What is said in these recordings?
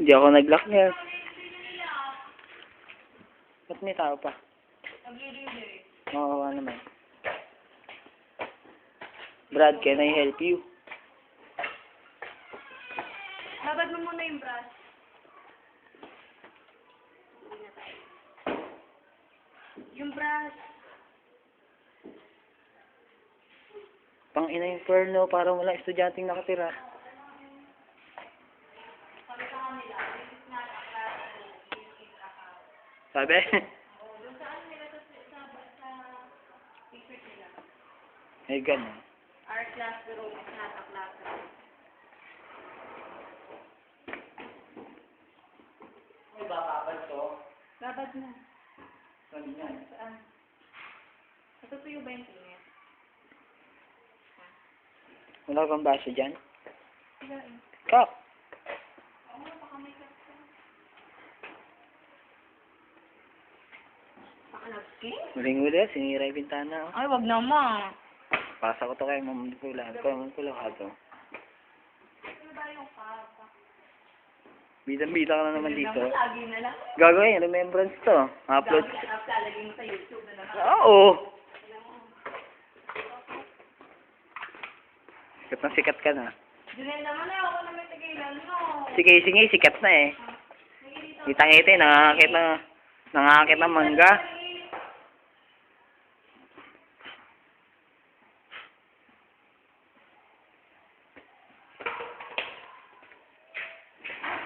Hindi ako nag-lock niya. Ba't may tao pa? Makawa naman. Brad, can I help you? Labad mo muna yung brush. Yung brush. Pang ina yung pearl, no? Parang walang estudyanteng nakatira. Sabi? Ay, gano'n. Our classroom is not a classroom. May bababad to? Labad na. Saan yan? Saan? Natutuyo ba yung tingin? Wala bang baso dyan? Wala eh. Kak! Oo nga, baka may kapsa. Baka nag-skin? Muling-uli, sinira yung bintana. Ay, wag naman. Pasa ko to kay Ma'am Kulang. Ma'am Kulang ka to. Ano ba yung kapa? Bidang-bida ka na naman dito. Lagi na lang. Gagawin, remembrance to. Upload. Lalagay mo sa YouTube na naman. Oo! Sikat na sikat ka na. Junel naman eh, ako na may tigilan mo. Si Casey nga, sikat na eh. Ngitang-ngiti, nangangakit ng mangga.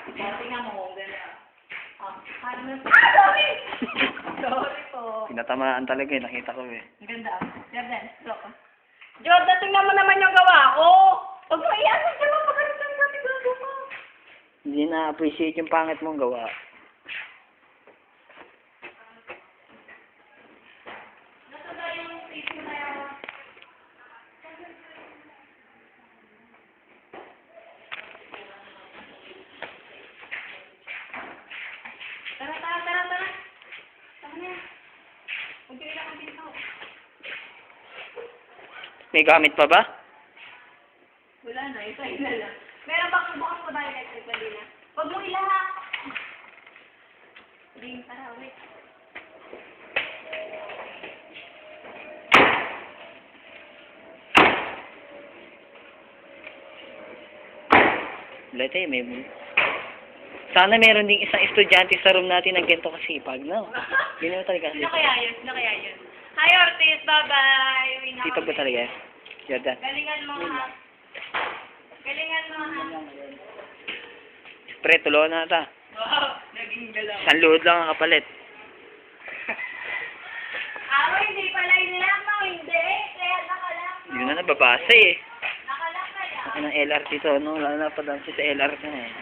Tingnan mo, gano'n. Sorry! Sorry po. Pinatamaan talaga eh, nakita ko eh. Ang ganda. Jordan, look. Jordan, tingnan mo naman yung gawa ko. Huwag mo iyasin ka lang pag ganito yung natin gagawa. Hindi na-appreciate yung pangit mong gawa. Nasa ba yung tissue na yun? Tara. Tara na. Huwag kayo lang ang pinto. May gamit pa ba? Wala na, isa na lang. Meron bang bukas pa ba electric kanina? Huwag mo ilahak! Ring, tara, wait. Late, may... Sana meron ding isang estudyante sa room natin na ganito kasipag, no? Ganyan talaga Sino kasipag. kaya yun? Hi, Ortiz! Bye-bye! Uwi na Sipag ba kami. talaga? Jordan. Galingan mo, ha? Galingan mo, ha? Pre, tulungan na ata. Wow, naging galaw. Isang luhod lang ang kapalit. Hindi pala inilang mo, hindi. Kaya nakalak mo. Hindi na nababasa eh. Nakalak kaya. Ang LRT to, no? Wala na pa dansi sa LRT na eh.